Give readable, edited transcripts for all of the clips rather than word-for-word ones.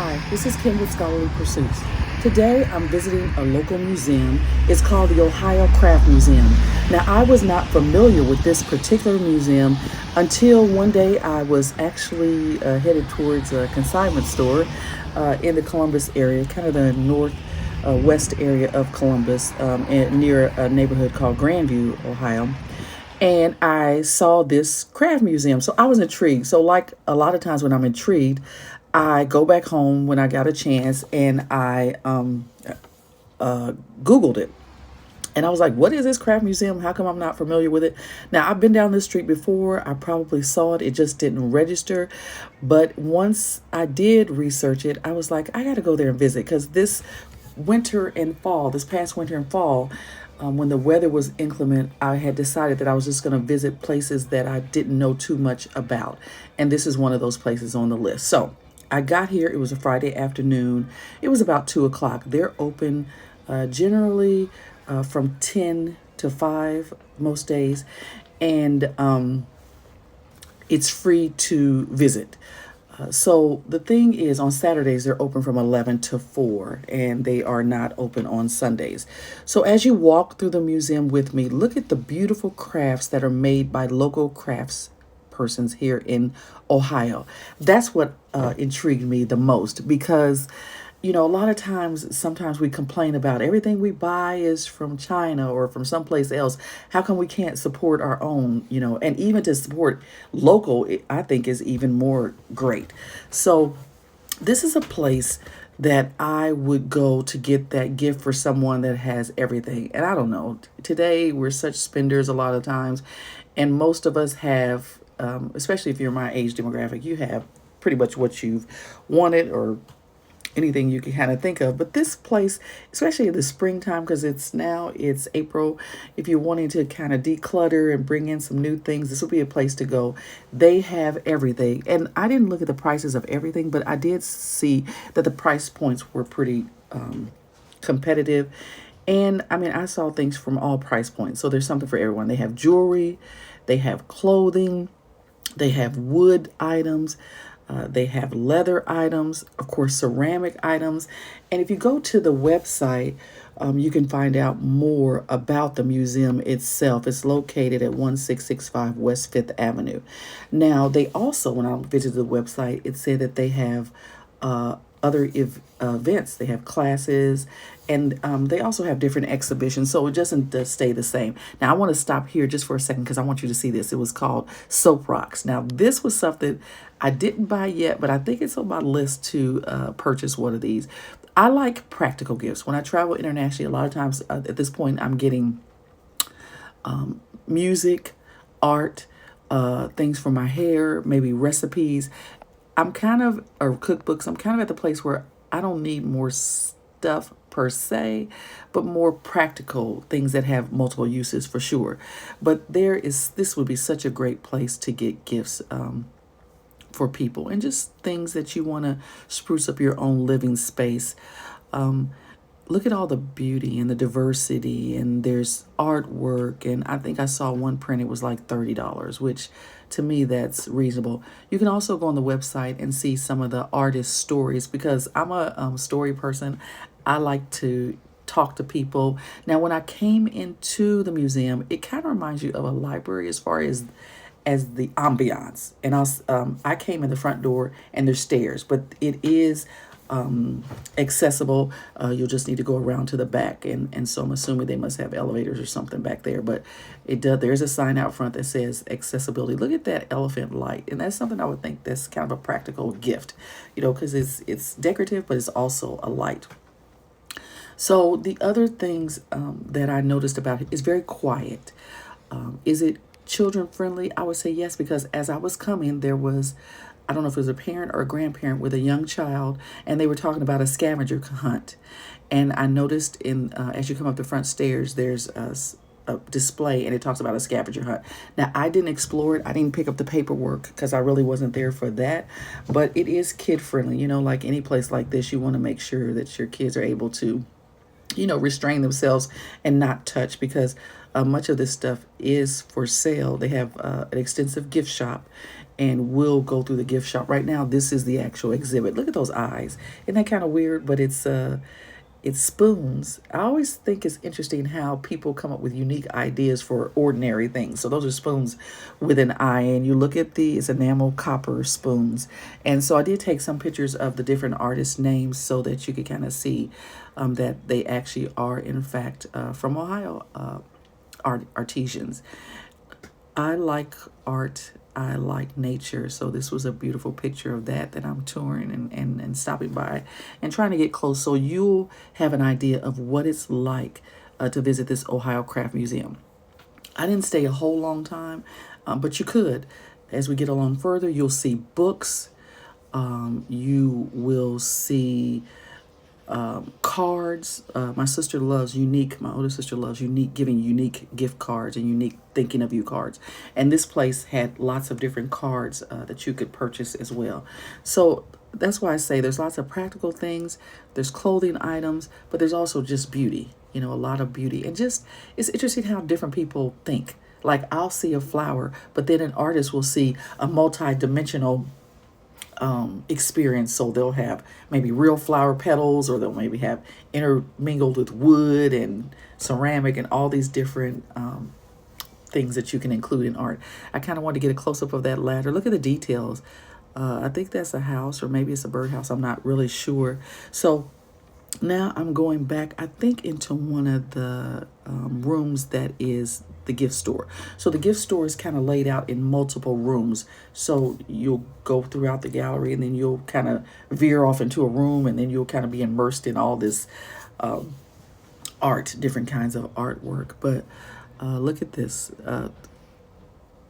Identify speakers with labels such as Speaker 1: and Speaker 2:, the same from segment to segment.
Speaker 1: Hi, this is Kim with Scholarly Pursuits. Today I'm visiting a local museum. It's called the Ohio Craft Museum. Now, I was not familiar with this particular museum until one day I was actually headed towards a consignment store in the Columbus area, kind of the north west area of Columbus, near a neighborhood called Grandview, Ohio. And I saw this craft museum. So I was intrigued. So, like a lot of times when I'm intrigued, I go back home when I got a chance and I Googled it. And I was like, what is this craft museum? How come I'm not familiar with it? Now, I've been down this street before. I probably saw it. It just didn't register. But once I did research it, I was like, I got to go there and visit because this past winter and fall, when the weather was inclement, I had decided that I was just going to visit places that I didn't know too much about. And this is one of those places on the list. So I got here. It was a Friday afternoon. It was about 2 o'clock. They're open generally from 10 to 5 most days. And it's free to visit. So the thing is, on Saturdays, they're open from 11 to 4, and they are not open on Sundays. So as you walk through the museum with me, look at the beautiful crafts that are made by local crafts persons here in Ohio. That's what intrigued me the most because, a lot of times, sometimes we complain about everything we buy is from China or from someplace else. How come we can't support our own, and even to support local, I think is even more great. So this is a place that I would go to get that gift for someone that has everything. And I don't know, today we're such spenders a lot of times, and most of us have, especially if you're my age demographic, you have pretty much what you've wanted or anything you can kind of think of. But this place, especially in the springtime, because it's April, if you're wanting to kind of declutter and bring in some new things, this will be a place to go. They have everything. And I didn't look at the prices of everything, but I did see that the price points were pretty competitive. And I mean, I saw things from all price points. So there's something for everyone. They have jewelry, they have clothing, they have wood items. They have leather items, of course, ceramic items. And if you go to the website, you can find out more about the museum itself. It's located at 1665 West 5th Avenue. Now, they also, when I visited the website, it said that they have other events. They have classes, and they also have different exhibitions. So it doesn't stay the same. Now, I want to stop here just for a second because I want you to see this. It was called Soap Rocks. Now, this was something I didn't buy yet, but I think it's on my list to purchase one of these. I like practical gifts. When I travel internationally, a lot of times at this point, I'm getting music, art, things for my hair, maybe recipes. Or cookbooks, I'm kind of at the place where I don't need more stuff per se, but more practical things that have multiple uses for sure. But this would be such a great place to get gifts for people and just things that you want to spruce up your own living space. Look at all the beauty and the diversity, and there's artwork. And I think I saw one print, it was like $30, which to me, that's reasonable. You can also go on the website and see some of the artist stories because I'm a story person. I like to talk to people. Now, when I came into the museum, it kind of reminds you of a library as far as the ambiance. And I came in the front door and there's stairs, but it is accessible. You'll just need to go around to the back, and so I'm assuming they must have elevators or something back there. But there's a sign out front that says accessibility. Look at that elephant light, and that's something I would think that's kind of a practical gift, because it's decorative, but it's also a light. So the other things that I noticed about it is very quiet. Is it children friendly? I would say yes, because as I was coming, there was, I don't know if it was a parent or a grandparent with a young child, and they were talking about a scavenger hunt. And I noticed as you come up the front stairs, there's a display, and it talks about a scavenger hunt. Now, I didn't explore it. I didn't pick up the paperwork because I really wasn't there for that. But it is kid friendly. Like any place like this, you want to make sure that your kids are able to restrain themselves and not touch, because much of this stuff is for sale. They have an extensive gift shop, and we'll go through the gift shop. Right now, this is the actual exhibit. Look at those eyes. Isn't that kind of weird? But it's spoons. I always think it's interesting how people come up with unique ideas for ordinary things. So those are spoons with an eye, and you look at these enamel copper spoons. And so I did take some pictures of the different artist names so that you could kind of see that they actually are, in fact, from Ohio, artisans. I like art. I like nature. So this was a beautiful picture of that I'm touring and stopping by and trying to get close. So you'll have an idea of what it's like to visit this Ohio Craft Museum. I didn't stay a whole long time, but you could. As we get along further, you'll see books. You will see cards. My sister loves unique, my older sister loves unique, giving unique gift cards and unique thinking of you cards. And this place had lots of different cards that you could purchase as well. So that's why I say there's lots of practical things, there's clothing items, but there's also just beauty, a lot of beauty. And just, it's interesting how different people think. Like I'll see a flower, but then an artist will see a multi-dimensional experience. So they'll have maybe real flower petals, or they'll maybe have intermingled with wood and ceramic and all these different things that you can include in art. I kind of want to get a close-up of that ladder. Look at the details. I think that's a house, or maybe it's a birdhouse. I'm not really sure. So now I'm going back, I think, into one of the rooms that is the gift store. So the gift store is kind of laid out in multiple rooms. So you'll go throughout the gallery, and then you'll kind of veer off into a room, and then you'll kind of be immersed in all this art, different kinds of artwork. But look at this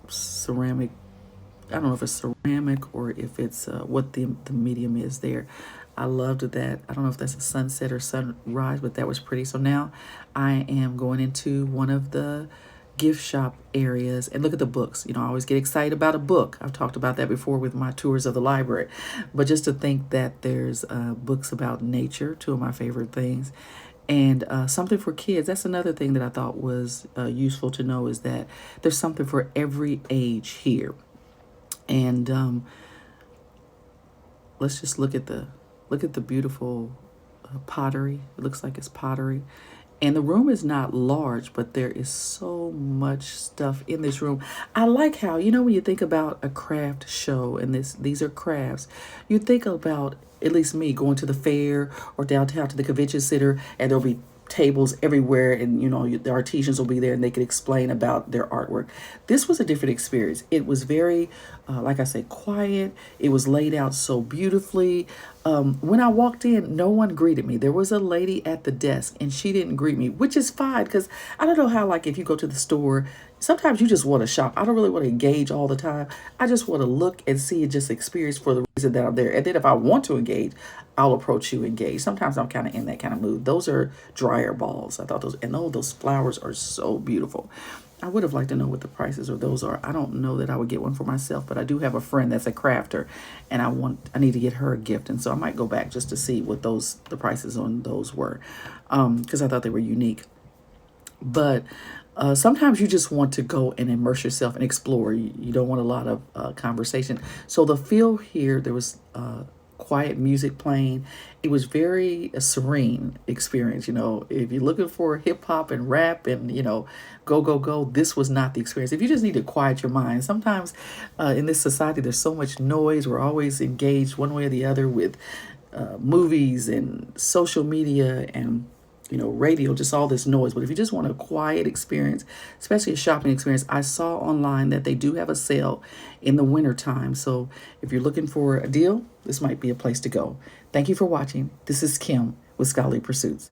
Speaker 1: ceramic. I don't know if it's ceramic or if it's what the medium is there. I loved that. I don't know if that's a sunset or sunrise, but that was pretty. So now I am going into one of the gift shop areas, and look at the books. I always get excited about a book. I've talked about that before with my tours of the library. But just to think that there's books about nature, two of my favorite things, and something for kids. That's another thing that I thought was useful to know, is that there's something for every age here. And let's just look at the beautiful pottery. It looks like it's pottery. And the room is not large, but there is so much stuff in this room. I like how, when you think about a craft show, and these are crafts, you think about, at least me, going to the fair or downtown to the convention center, and there'll be tables everywhere, and the artisans will be there, and they could explain about their artwork. This was a different experience. It was very like I say, quiet. It was laid out so beautifully. When I walked in, no one greeted me. There was a lady at the desk, and she didn't greet me, which is fine, because I don't know how, like, if you go to the store, sometimes you just want to shop. I don't really want to engage all the time. I just want to look and see and just experience for the reason that I'm there. And then if I want to engage, I'll approach you, engage. Sometimes I'm kind of in that kind of mood. Those are dryer balls. I thought those flowers are so beautiful. I would have liked to know what the prices of those are. I don't know that I would get one for myself, but I do have a friend that's a crafter, and I need to get her a gift. And so I might go back just to see what the prices on those were, because I thought they were unique. But sometimes you just want to go and immerse yourself and explore. You don't want a lot of conversation. So the feel here, there was quiet music playing. It was very a serene experience. If you're looking for hip hop and rap and, go, go, go, this was not the experience. If you just need to quiet your mind, sometimes in this society, there's so much noise. We're always engaged one way or the other with movies and social media and radio, just all this noise. But if you just want a quiet experience, especially a shopping experience, I saw online that they do have a sale in the winter time. So if you're looking for a deal, this might be a place to go. Thank you for watching. This is Kim with Scholarly Pursuits.